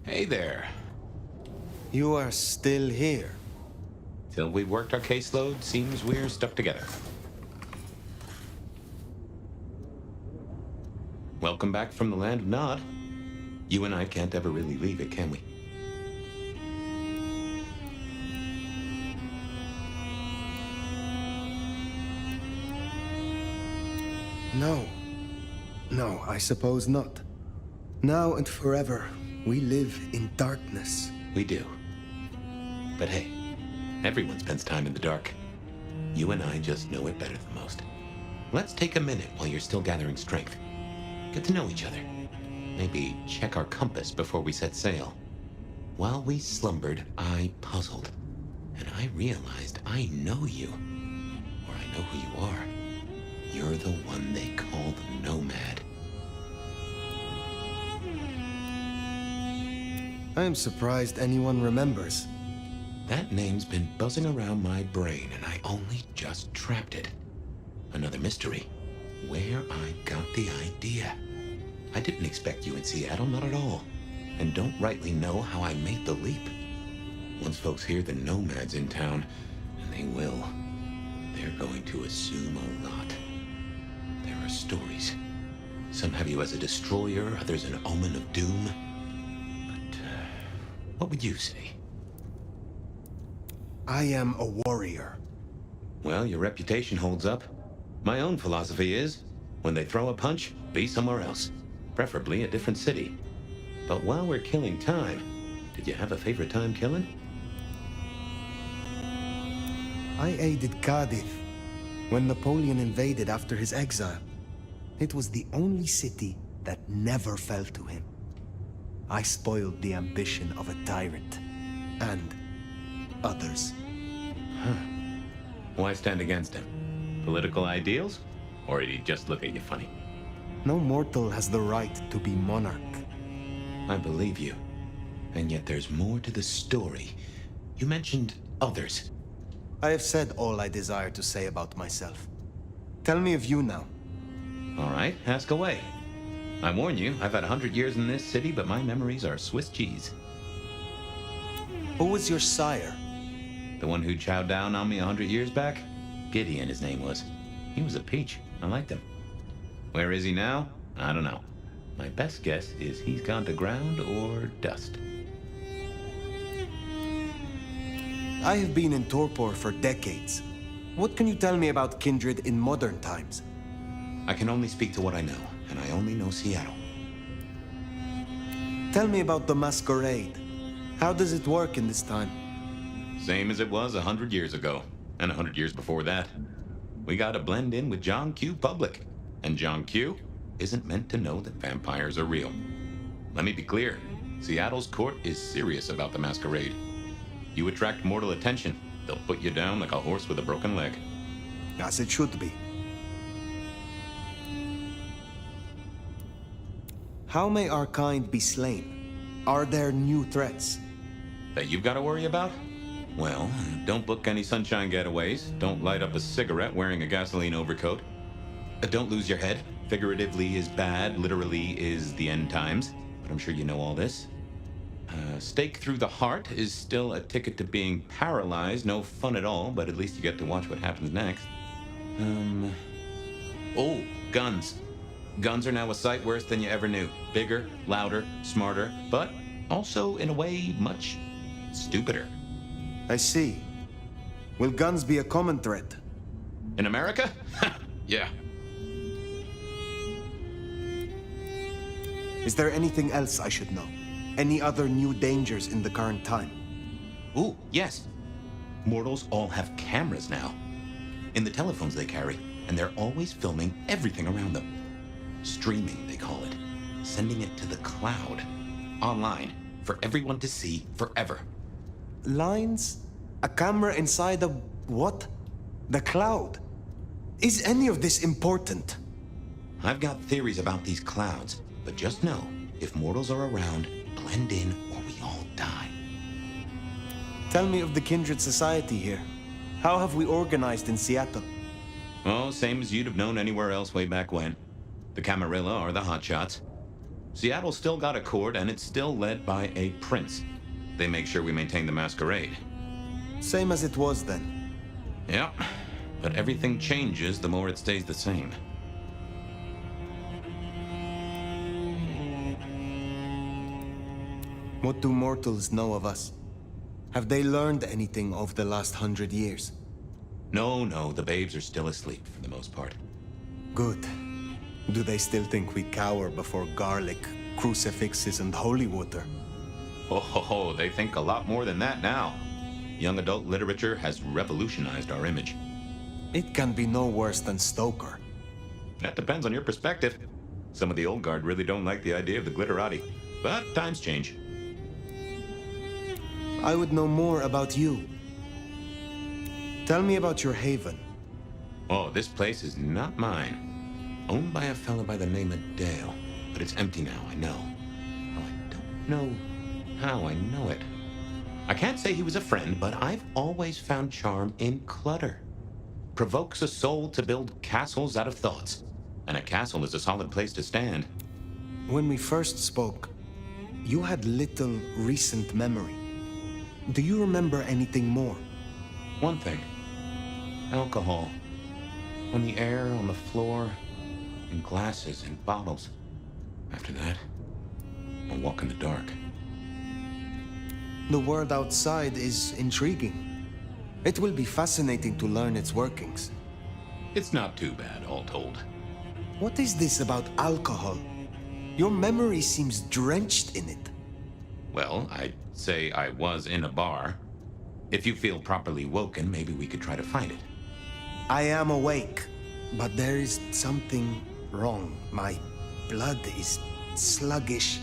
Hey there. You are still here. Till we worked our caseload, seems we're stuck together. Welcome back from the land of Nod. You and I can't ever really leave it, can we? No. No, I suppose not. Now and forever, we live in darkness. We do. But hey, everyone spends time in the dark. You and I just know it better than most. Let's take a minute while you're still gathering strength. Get to know each other. Maybe check our compass before we set sail. While we slumbered, I puzzled. And I realized I know you. Or I know who you are. You're the one they call the Nomad. I am surprised anyone remembers. That name's been buzzing around my brain, and I only just trapped it. Another mystery. Where I got the idea. I didn't expect you in Seattle, not at all. And don't rightly know how I made the leap. Once folks hear the Nomad's in town, and they will, they're going to assume a lot. There are stories. Some have you as a destroyer, others an omen of doom. But, what would you say? I am a warrior. Well, your reputation holds up. My own philosophy is, when they throw a punch, be somewhere else. Preferably a different city. But while we're killing time, did you have a favorite time killing? I aided Cardiff when Napoleon invaded after his exile. It was the only city that never fell to him. I spoiled the ambition of a tyrant. And others. Huh. Why stand against him? Political ideals? Or did he just look at you funny? No mortal has the right to be monarch. I believe you. And yet there's more to the story. You mentioned others. I have said all I desire to say about myself. Tell me of you now. All right, ask away. I warn you, I've had 100 years in this city, but my memories are Swiss cheese. Who was your sire? The one who chowed down on me 100 years back? Gideon, his name was. He was a peach. I liked him. Where is he now? I don't know. My best guess is he's gone to ground or dust. I have been in torpor for decades. What can you tell me about kindred in modern times? I can only speak to what I know, and I only know Seattle. Tell me about the masquerade. How does it work in this time? Same as it was 100 years ago, and 100 years before that. We gotta blend in with John Q. Public, and John Q. isn't meant to know that vampires are real. Let me be clear, Seattle's court is serious about the masquerade. You attract mortal attention, they'll put you down like a horse with a broken leg. As it should be. How may our kind be slain? Are there new threats? That you've got to worry about? Well, don't book any sunshine getaways. Don't light up a cigarette wearing a gasoline overcoat. Don't lose your head. Figuratively is bad, literally is the end times. But I'm sure you know all this. Stake through the heart is still a ticket to being paralyzed. No fun at all, but at least you get to watch what happens next. Oh, guns. Guns are now a sight worse than you ever knew. Bigger, louder, smarter, but also, in a way, much stupider. I see. Will guns be a common threat? In America? Yeah. Is there anything else I should know? Any other new dangers in the current time? Ooh, yes. Mortals all have cameras now. In the telephones they carry, and they're always filming everything around them. Streaming, they call it. Sending it to the cloud. Online. For everyone to see forever. Lines? A camera inside a... what? The cloud? Is any of this important? I've got theories about these clouds, but just know, if mortals are around, blend in or we all die. Tell me of the kindred society here. How have we organized in Seattle? Oh, same as you'd have known anywhere else way back when. The Camarilla are the hotshots. Seattle's still got a court, and it's still led by a prince. They make sure we maintain the masquerade. Same as it was then. Yep, but everything changes the more it stays the same. What do mortals know of us? Have they learned anything over the last 100 years? No, the babes are still asleep for the most part. Good. Do they still think we cower before garlic, crucifixes, and holy water? Oh, they think a lot more than that now. Young adult literature has revolutionized our image. It can be no worse than Stoker. That depends on your perspective. Some of the old guard really don't like the idea of the glitterati, but times change. I would know more about you. Tell me about your haven. Oh, this place is not mine. Owned by a fellow by the name of Dale, but it's empty now, I know. Oh, I don't know how I know it. I can't say he was a friend, but I've always found charm in clutter. Provokes a soul to build castles out of thoughts, and a castle is a solid place to stand. When we first spoke, you had little recent memory. Do you remember anything more? One thing. Alcohol. On the air, on the floor, in glasses and bottles. After that, a walk in the dark. The world outside is intriguing. It will be fascinating to learn its workings. It's not too bad, all told. What is this about alcohol? Your memory seems drenched in it. Well, I'd say I was in a bar. If you feel properly woken, maybe we could try to find it. I am awake, but there is something wrong. My blood is sluggish.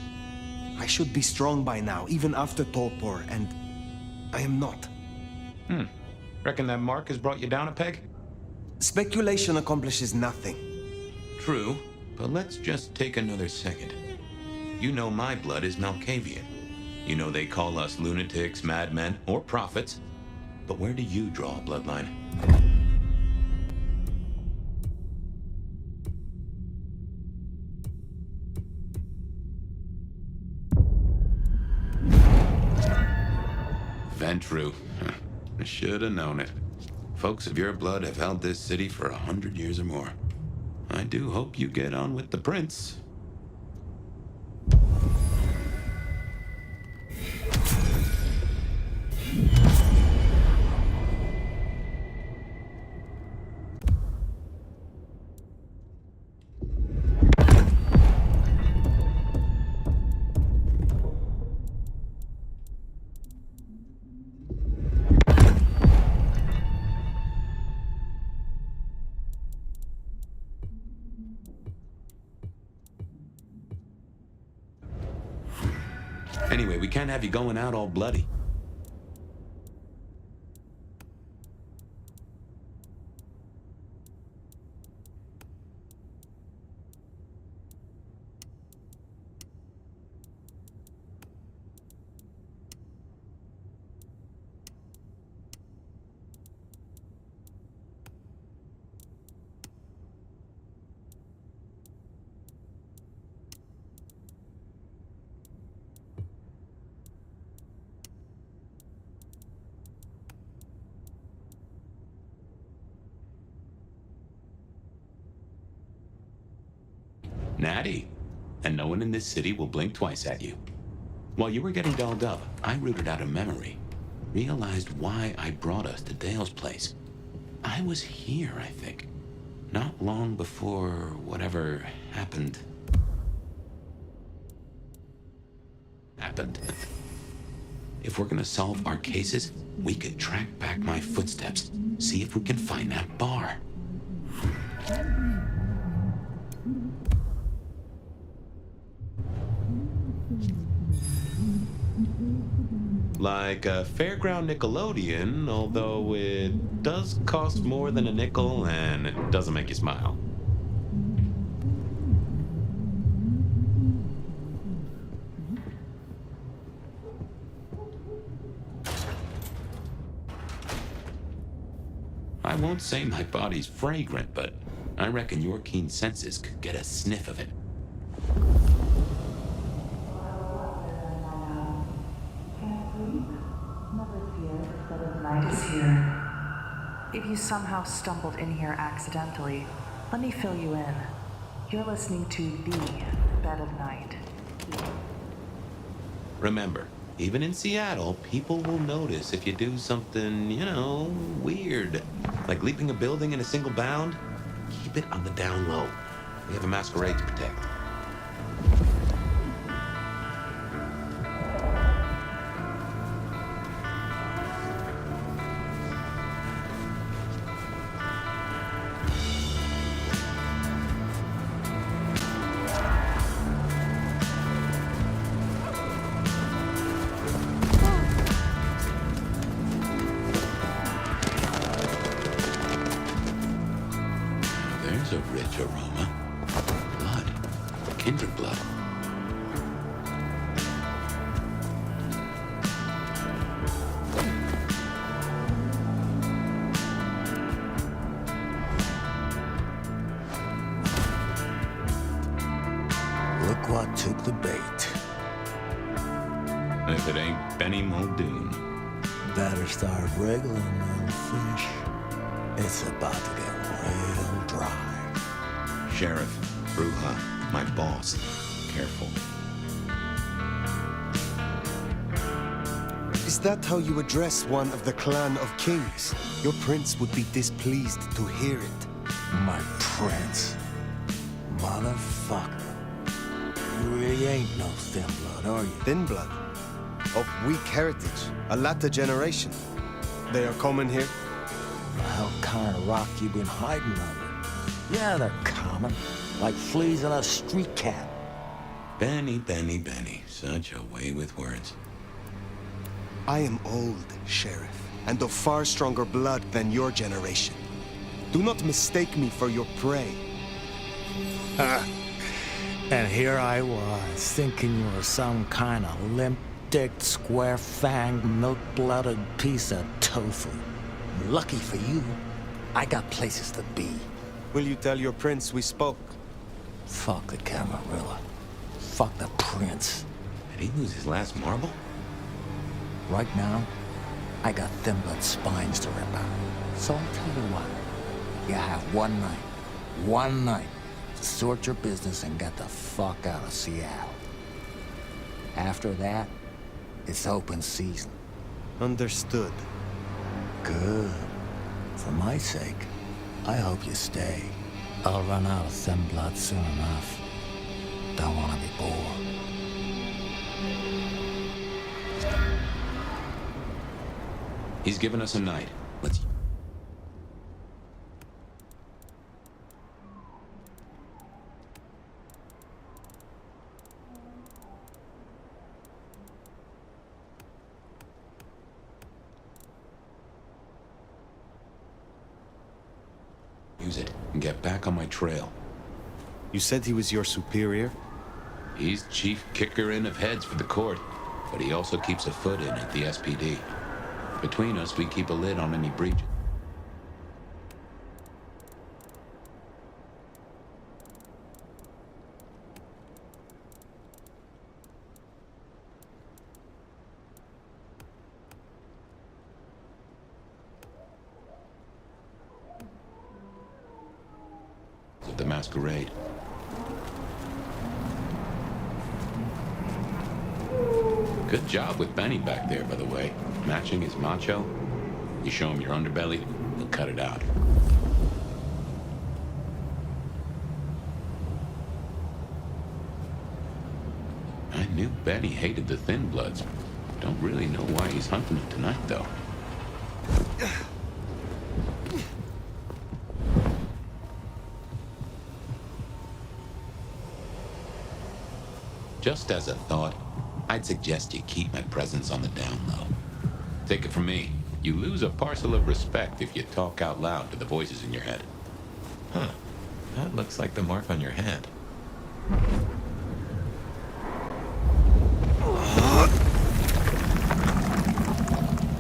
I should be strong by now, even after torpor, and I am not. Reckon that mark has brought you down a peg? Speculation accomplishes nothing. True, but let's just take another second. You know my blood is Malkavian. You know they call us lunatics, madmen, or prophets. But where do you draw a bloodline? Ventru. I should have known it. Folks of your blood have held this city for 100 years or more. I do hope you get on with the prince. Anyway, we can't have you going out all bloody. Natty. And no one in this city will blink twice at you. While you were getting dolled up, I rooted out a memory. Realized why I brought us to Dale's place. I was here, I think. Not long before whatever happened. If we're gonna solve our cases, we could track back my footsteps. See if we can find that bar. Like a fairground Nickelodeon, although it does cost more than a nickel and it doesn't make you smile. I won't say my body's fragrant, but I reckon your keen senses could get a sniff of it. If you somehow stumbled in here accidentally, let me fill you in. You're listening to the Bed of Night. Remember, even in Seattle, people will notice if you do something, weird. Like leaping a building in a single bound. Keep it on the down low. We have a masquerade to protect. There's a rich aroma. Blood. Kindred blood. Look what took the bait. If it ain't Benny Muldoon. Better start wriggling, little fish. It's about to get real dry. Sheriff, Bruja, my boss. Careful. Is that how you address one of the clan of kings? Your prince would be displeased to hear it. My prince. Motherfucker. You really ain't no thin blood, are you? Thin blood. Of weak heritage. A latter generation. They are common here? The hell kind of rock you been hiding under? Yeah, they're common. Like fleas on a street cat. Benny. Such a way with words. I am old, Sheriff, and of far stronger blood than your generation. Do not mistake me for your prey. And here I was, thinking you were some kind of limp-dicked, square-fanged, milk-blooded piece of tofu. Lucky for you, I got places to be. Will you tell your prince we spoke? Fuck the Camarilla. Fuck the prince. Did he lose his last marble? Right now, I got thin blood spines to rip out. So I'll tell you what. You have one night, to sort your business and get the fuck out of Seattle. After that, it's open season. Understood. Good. For my sake, I hope you stay. I'll run out of thin blood soon enough. Don't want to be bored. He's given us a night. Let's... use it and get back on my trail. You said he was your superior? He's chief kicker-in of heads for the court, but he also keeps a foot in at the SPD. Between us, we keep a lid on any breaches. Of the masquerade. Good job with Benny back there, by the way. Matching his macho. You show him your underbelly, he'll cut it out. I knew Benny hated the Thin Bloods. Don't really know why he's hunting them tonight, though. Just as a thought, I'd suggest you keep my presence on the down low. Take it from me, you lose a parcel of respect if you talk out loud to the voices in your head. Huh. That looks like the mark on your hand.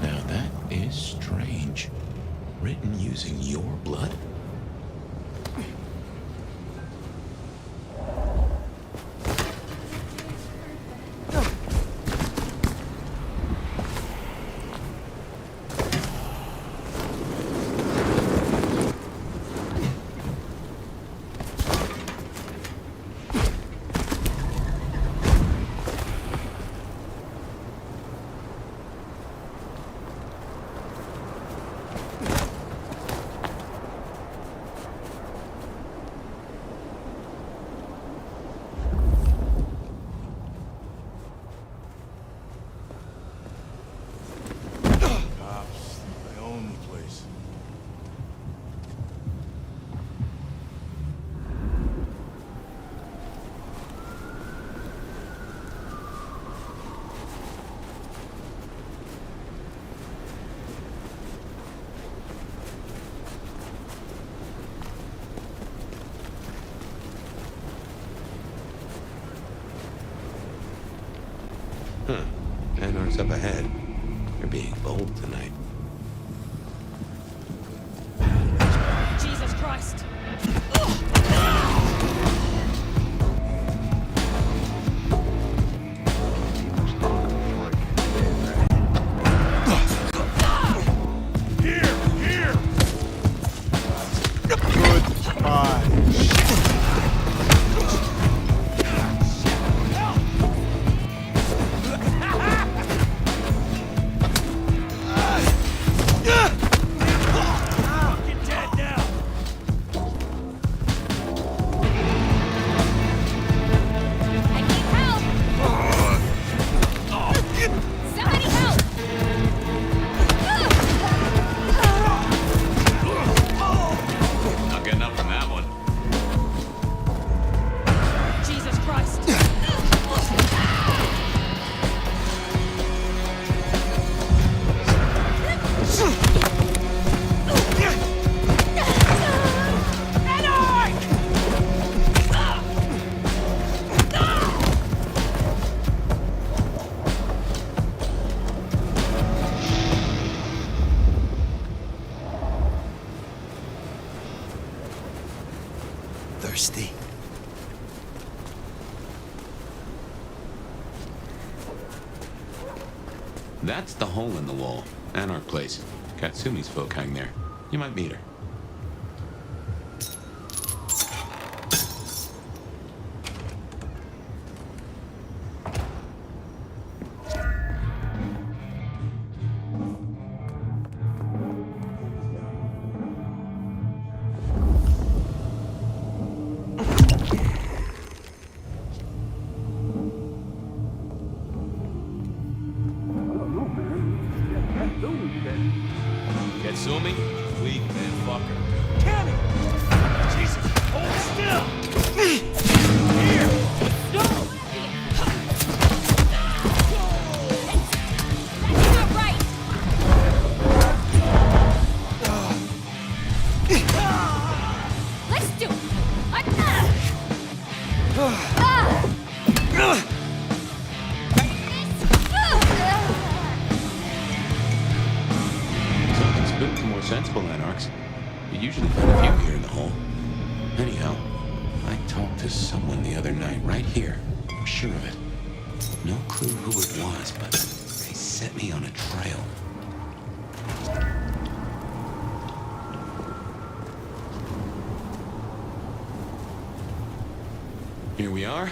Now that is strange. Written using your blood? Anarch's up ahead. You're being bold tonight. Jesus Christ! Thirsty. That's the hole in the wall. Anarch place. Katsumi's folk hang there. You might meet her. Katsumi? Weak fucker. Kenny! Jesus, hold still! Here! No! That's not right! Let's do it! Something's built to more sensible Anarchs. You usually find a few here in the hole. Anyhow, I talked to someone the other night, right here. I'm sure of it. No clue who it was, but they set me on a trail. Here we are.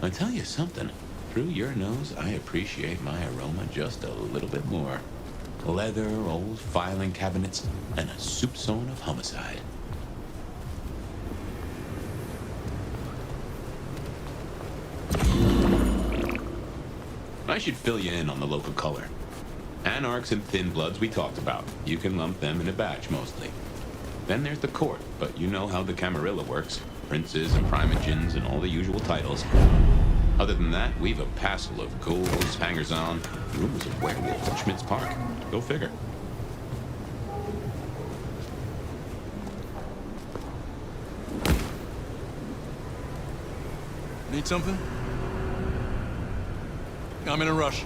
I'll tell you something. Through your nose, I appreciate my aroma just a little bit more. Leather, old filing cabinets, and a soup zone of homicide. I should fill you in on the local color. Anarchs and Thin Bloods we talked about. You can lump them in a batch mostly. Then there's the court, but you know how the Camarilla works. Princes and primogens and all the usual titles. Other than that, we've a passel of ghouls, hangers-on, rumors of werewolves in Schmidt's Park. Go figure. Need something? I'm in a rush.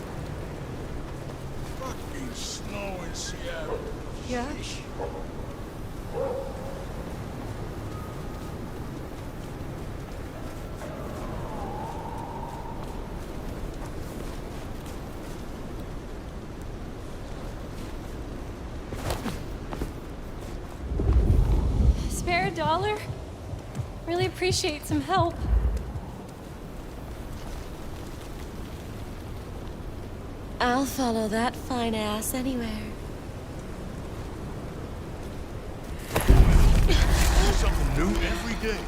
Fucking snow in Seattle. Yash. Spare a dollar? Really appreciate some help. I'll follow that fine ass anywhere. Something new every day.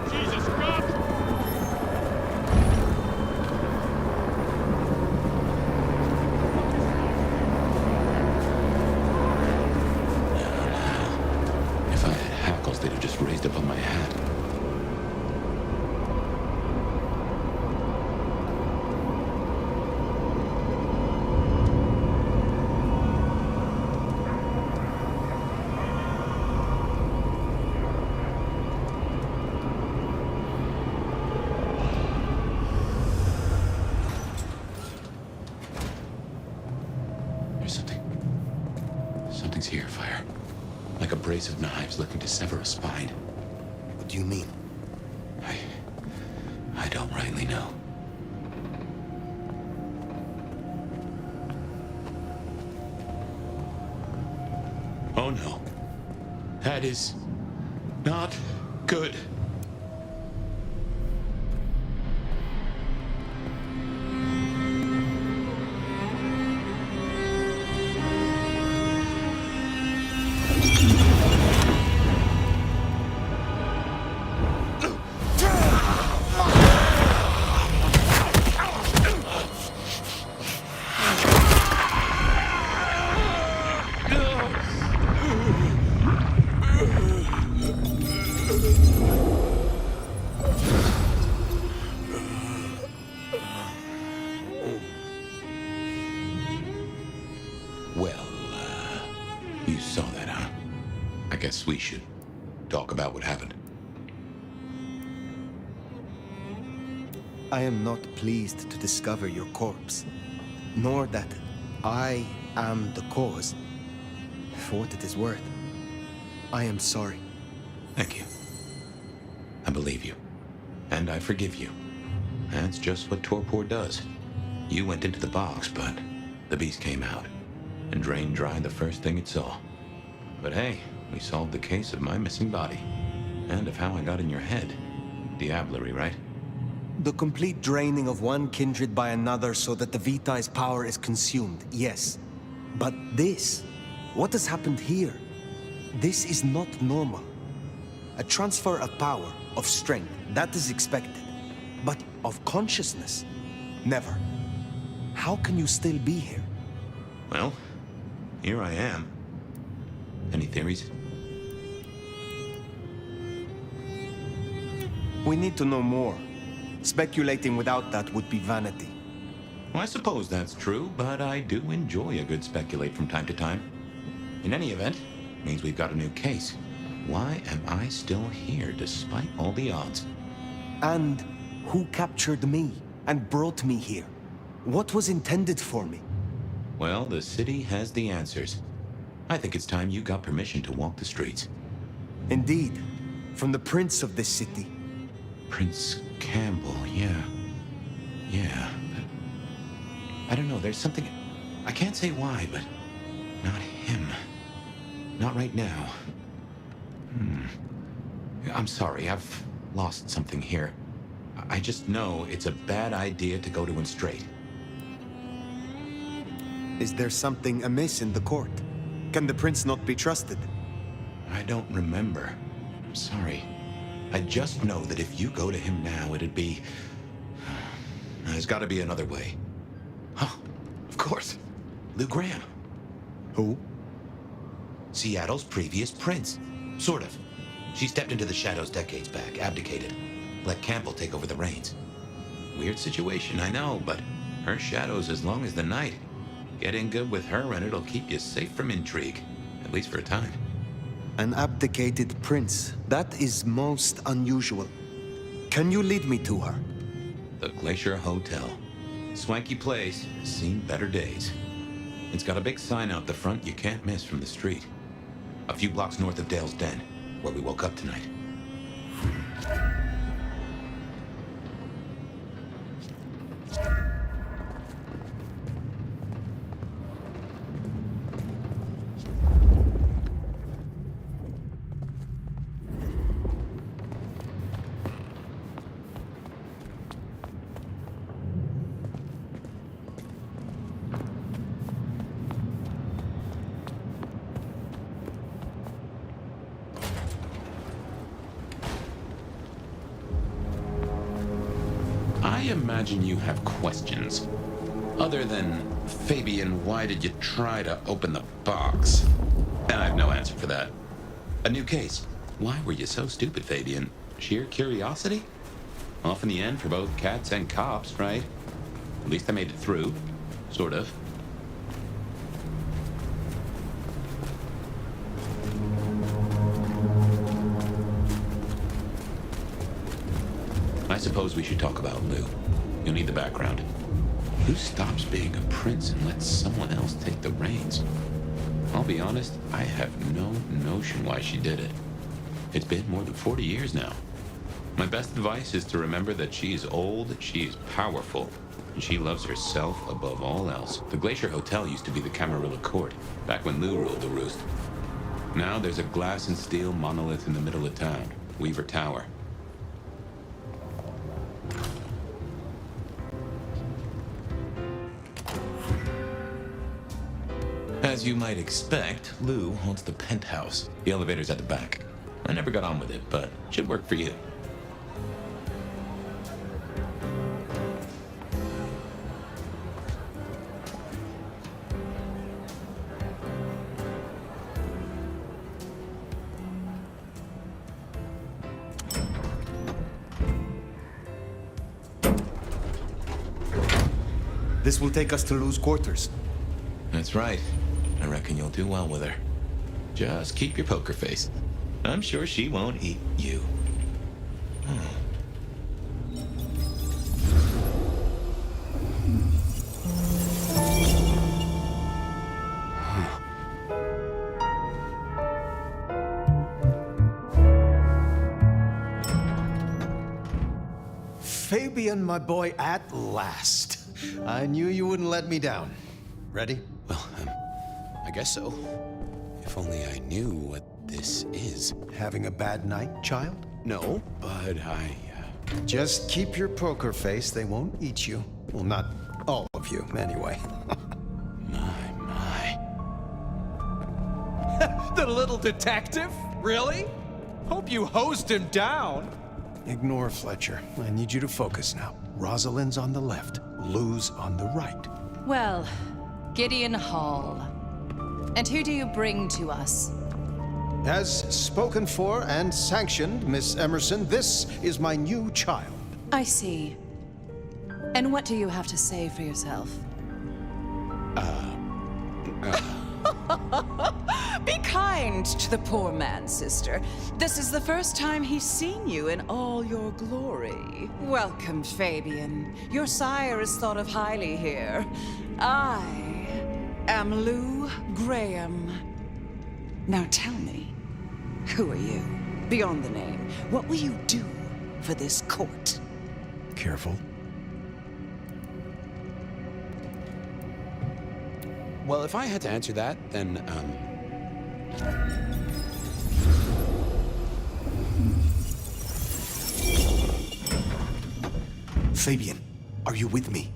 Jesus Christ! If I had hackles, they'd have just raised up on my hat. brace of knives looking to sever a spine. What do you mean? I don't rightly know. Oh no. That is not good. You saw that, huh? I guess we should talk about what happened. I am not pleased to discover your corpse, nor that I am the cause. For what it is worth, I am sorry. Thank you. I believe you. And I forgive you. That's just what torpor does. You went into the box, but the beast came out and drained dry the first thing it saw. But hey, we solved the case of my missing body. And of how I got in your head. Diablerie, right? The complete draining of one kindred by another so that the Vitae's power is consumed, yes. But this, what has happened here? This is not normal. A transfer of power, of strength, that is expected. But of consciousness, never. How can you still be here? Well, here I am. Any theories? We need to know more. Speculating without that would be vanity. Well, I suppose that's true, but I do enjoy a good speculate from time to time. In any event, it means we've got a new case. Why am I still here despite all the odds? And who captured me and brought me here? What was intended for me? Well, the city has the answers. I think it's time you got permission to walk the streets. Indeed, from the prince of this city. Prince Campbell, yeah. Yeah, but... I don't know, there's something... I can't say why, but... not him. Not right now. I'm sorry, I've lost something here. I just know it's a bad idea to go to him straight. Is there something amiss in the court? Can the prince not be trusted? I don't remember. I'm sorry. I just know that if you go to him now, it'd be... There's gotta be another way. Oh, of course. Lou Graham. Who? Seattle's previous prince. Sort of. She stepped into the shadows decades back, abdicated. Let Campbell take over the reins. Weird situation, I know, but her shadow's as long as the night. Get in good with her and it'll keep you safe from intrigue. At least for a time. An abdicated prince. That is most unusual. Can you lead me to her? The Glacier Hotel. Swanky place, has seen better days. It's got a big sign out the front you can't miss from the street. A few blocks north of Dale's Den, where we woke up tonight. I imagine you have questions. Other than, Fabian, why did you try to open the box? And I have no answer for that. A new case. Why were you so stupid, Fabian? Sheer curiosity? Off in the end for both cats and cops, right? At least I made it through. Sort of. I suppose we should talk about Lou. You'll need the background. Who stops being a prince and lets someone else take the reins? I'll be honest, I have no notion why she did it. It's been more than 40 years now. My best advice is to remember that she is old, she is powerful, and she loves herself above all else. The Glacier Hotel used to be the Camarilla Court, back when Lou ruled the roost. Now there's a glass and steel monolith in the middle of town, Weaver Tower. As you might expect, Lou holds the penthouse. The elevator's at the back. I never got on with it, but should work for you. This will take us to Lou's quarters. That's right. I reckon you'll do well with her. Just keep your poker face. I'm sure she won't eat you. Fabian, my boy, at last. I knew you wouldn't let me down. Ready? Well, I guess so. If only I knew what this is. Having a bad night, child? No, but Just keep your poker face. They won't eat you. Well, not all of you, anyway. My. The little detective? Really? Hope you hosed him down. Ignore Fletcher. I need you to focus now. Rosalind's on the left, Lou's on the right. Well, Gideon Hall. And who do you bring to us? As spoken for and sanctioned, Miss Emerson, this is my new child. I see. And what do you have to say for yourself? Be kind to the poor man, sister. This is the first time he's seen you in all your glory. Welcome, Fabian. Your sire is thought of highly here. I am Lou Graham. Now tell me, who are you? Beyond the name, what will you do for this court? Careful. Well, if I had to answer that, then, Fabian, are you with me?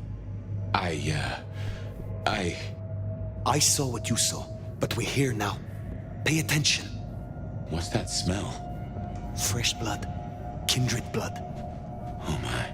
I saw what you saw, but we're here now. Pay attention. What's that smell? Fresh blood. Kindred blood. Oh my.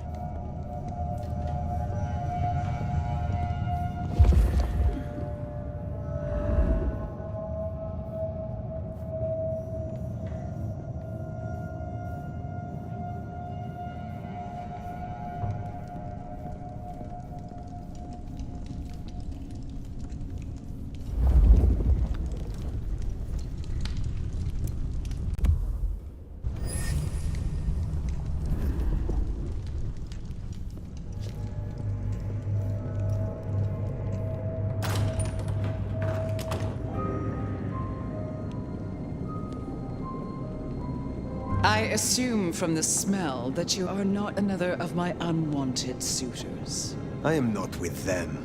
I assume from the smell that you are not another of my unwanted suitors. I am not with them.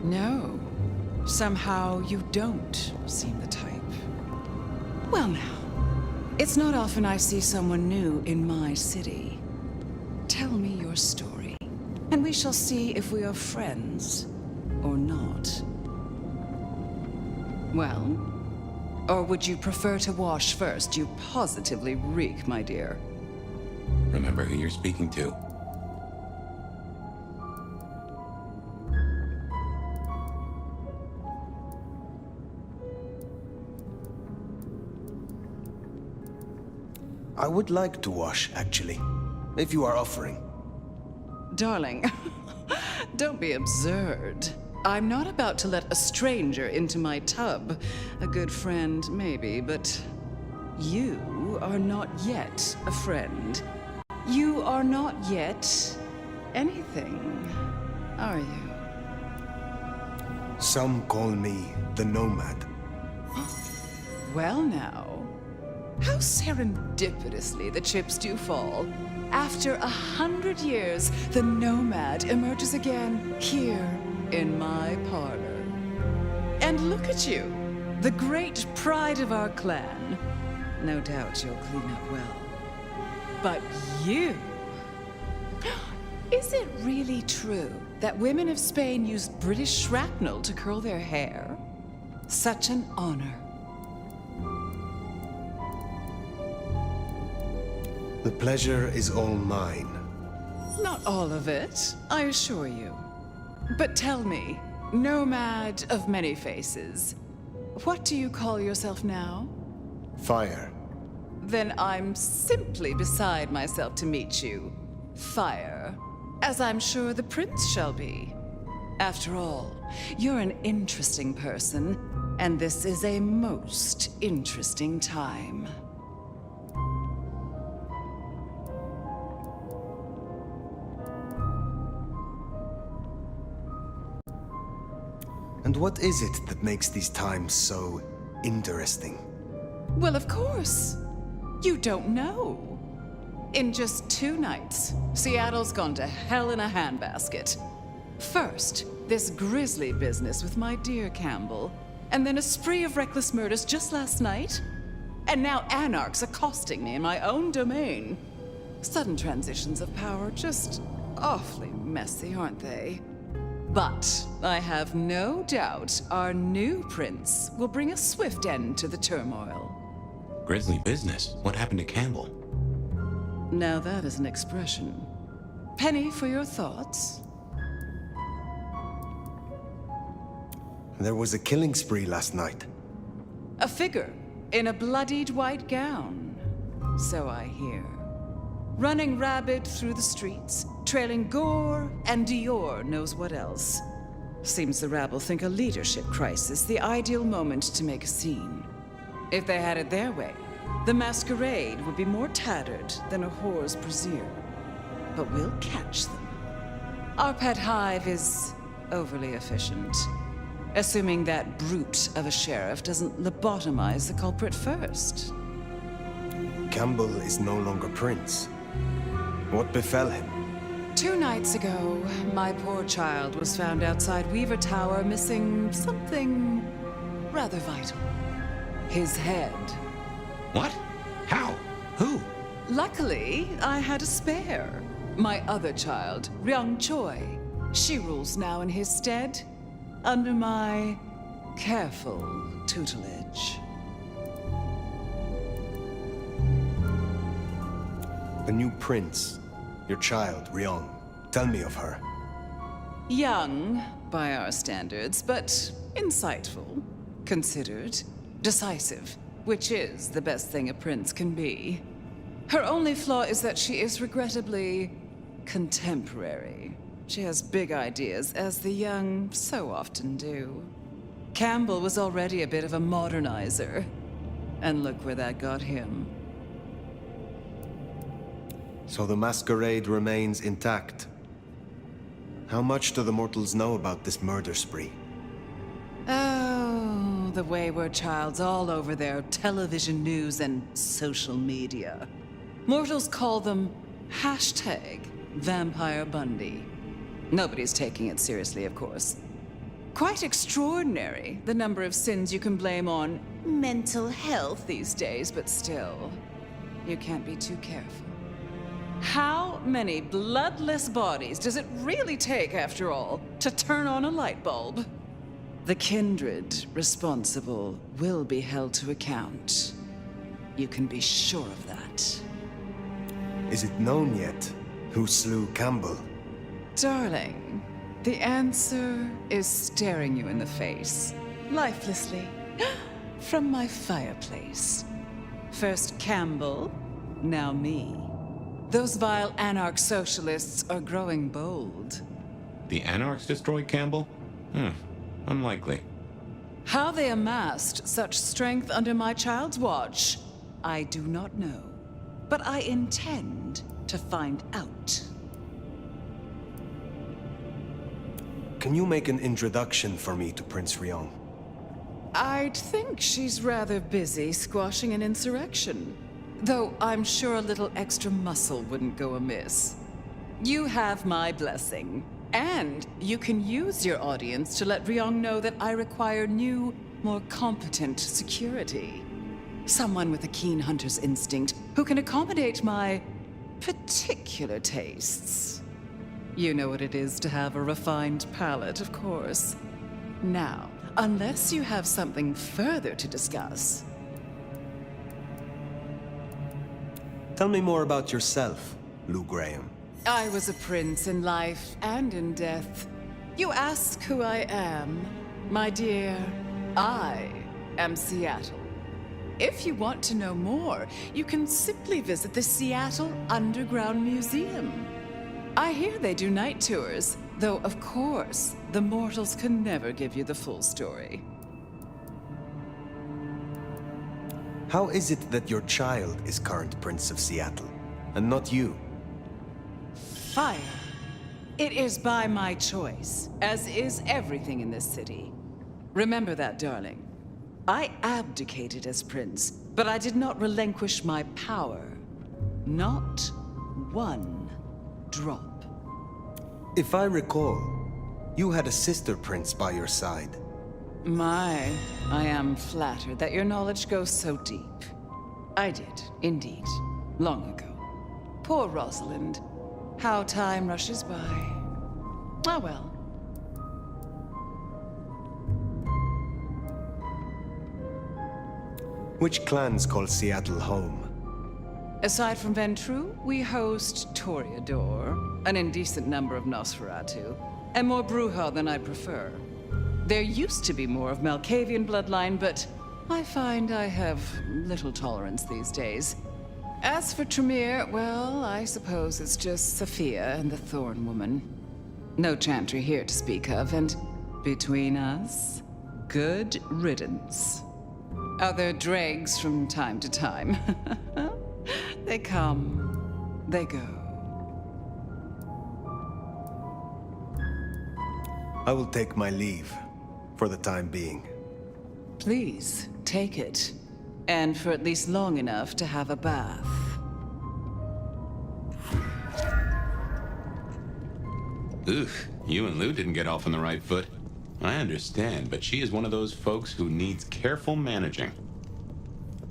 No. Somehow you don't seem the type. Well now, it's not often I see someone new in my city. Tell me your story, and we shall see if we are friends or not. Well? Or would you prefer to wash first? You positively reek, my dear. Remember who you're speaking to. I would like to wash, actually. If you are offering. Darling, don't be absurd. I'm not about to let a stranger into my tub. A good friend, maybe, but you are not yet a friend. You are not yet anything, are you? Some call me the Nomad. Well now, how serendipitously the chips do fall. After 100 years, the Nomad emerges again here in my parlor. And look at you, the great pride of our clan. No doubt you'll clean up well. But you... Is it really true that women of Spain used British shrapnel to curl their hair? Such an honor. The pleasure is all mine. Not all of it, I assure you. But tell me, Nomad of many faces, what do you call yourself now? Fire. Then I'm simply beside myself to meet you. Fire. As I'm sure the prince shall be. After all, you're an interesting person, and this is a most interesting time. And what is it that makes these times so interesting? Well, of course. You don't know. In just 2 nights, Seattle's gone to hell in a handbasket. First, this grisly business with my dear Campbell, and then a spree of reckless murders just last night. And now anarchs accosting me in my own domain. Sudden transitions of power, just awfully messy, aren't they? But I have no doubt our new prince will bring a swift end to the turmoil. Grisly business. What happened to Campbell? Now that is an expression. Penny for your thoughts? There was a killing spree last night. A figure in a bloodied white gown. So I hear. Running rabid through the streets, trailing gore and Dior knows what else. Seems the rabble think a leadership crisis the ideal moment to make a scene. If they had it their way, the masquerade would be more tattered than a whore's brassiere. But we'll catch them. Our pet hive is overly efficient. Assuming that brute of a sheriff doesn't lobotomize the culprit first. Campbell is no longer prince. What befell him? 2 nights ago, my poor child was found outside Weaver Tower missing something rather vital. His head. What? How? Who? Luckily, I had a spare. My other child, Ryung Choi. She rules now in his stead, under my careful tutelage. The new prince. Your child, Ryung. Tell me of her. Young, by our standards, but insightful, considered, decisive, which is the best thing a prince can be. Her only flaw is that she is regrettably contemporary. She has big ideas, as the young so often do. Campbell was already a bit of a modernizer, and look where that got him. So the masquerade remains intact. How much do the mortals know about this murder spree? Oh, the wayward child's all over their television news and social media. Mortals call them #Vampire Bundy. Nobody's taking it seriously, of course. Quite extraordinary, the number of sins you can blame on mental health these days, but still, you can't be too careful. How many bloodless bodies does it really take, after all, to turn on a light bulb? The kindred responsible will be held to account. You can be sure of that. Is it known yet who slew Campbell? Darling, the answer is staring you in the face, lifelessly, from my fireplace. First Campbell, now me. Those vile anarch socialists are growing bold. The Anarchs destroyed Campbell? Unlikely. How they amassed such strength under my child's watch, I do not know. But I intend to find out. can you make an introduction for me to Prince Ryong? I'd think she's rather busy squashing an insurrection. Though I'm sure a little extra muscle wouldn't go amiss. You have my blessing. And you can use your audience to let Ryong know that I require new, more competent security. Someone with a keen hunter's instinct who can accommodate my particular tastes. You know what it is to have a refined palate, of course. Now, unless you have something further to discuss. Tell me more about yourself, Lou Graham. I was a prince in life and in death. You ask who I am. My dear, I am Seattle. If you want to know more, you can simply visit the Seattle Underground Museum. I hear they do night tours, though of course, the mortals can never give you the full story. How is it that your child is current Prince of Seattle, and not you? Fire. It is by my choice, as is everything in this city. Remember that, darling. I abdicated as prince, but I did not relinquish my power. Not one drop. If I recall, you had a sister prince by your side. I am flattered that your knowledge goes so deep. I did, indeed, long ago. Poor Rosalind. How time rushes by. Ah, well. Which clans call Seattle home? Aside from Ventru, we host Toreador, an indecent number of Nosferatu, and more Bruja than I'd prefer. There used to be more of Malkavian bloodline, but I find I have little tolerance these days. As for Tremere, well, I suppose it's just Sophia and the Thorn Woman. No Chantry here to speak of, and between us, good riddance. Other dregs from time to time. They come, they go. I will take my leave, for the time being. Please, take it. And for at least long enough to have a bath. Ugh, you and Lou didn't get off on the right foot. I understand, but she is one of those folks who needs careful managing.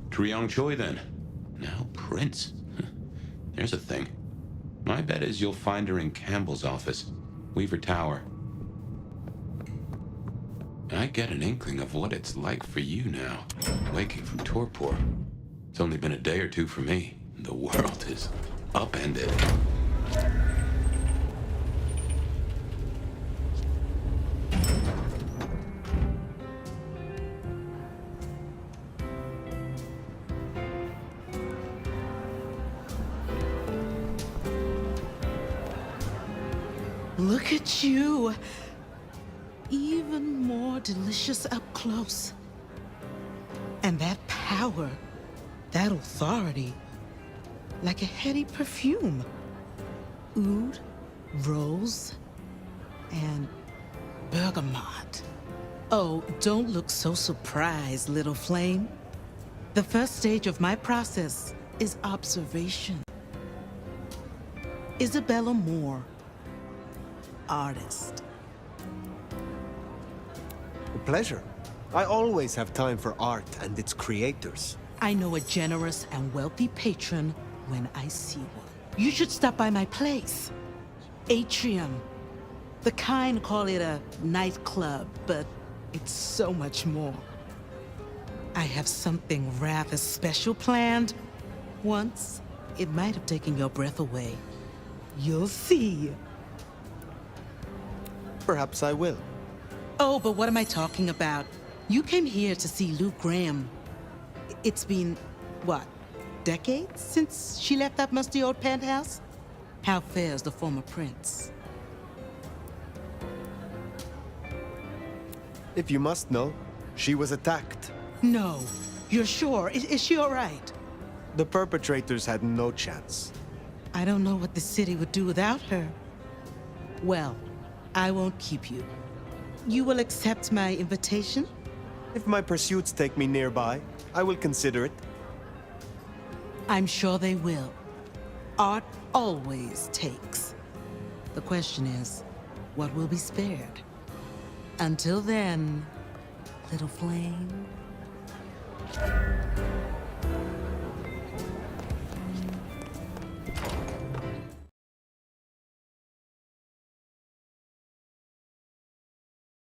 Ryong Choi, then. Now Prince. There's a thing. My bet is you'll find her in Campbell's office, Weaver Tower. I get an inkling of what it's like for you now, waking from torpor. It's only been a day or two for me. The world is upended. Look at you. Even more delicious up close. And that power, that authority, like a heady perfume. Oud, rose, and bergamot. Oh, don't look so surprised, little flame. The first stage of my process is observation. Isabella Moore, artist. A pleasure. I always have time for art and its creators. I know a generous and wealthy patron when I see one. You should stop by my place. Atrium. The kind call it a nightclub, but it's so much more. I have something rather special planned. Once, it might have taken your breath away. You'll see. Perhaps I will. Oh, but what am I talking about? You came here to see Lou Graham. It's been, what, decades since she left that musty old penthouse? How fares the former prince? If you must know, she was attacked. No. You're sure? Is she all right? The perpetrators had no chance. I don't know what the city would do without her. Well, I won't keep you. You will accept my invitation? If my pursuits take me nearby, I will consider it. I'm sure they will. Art always takes. The question is, what will be spared? Until then, little flame.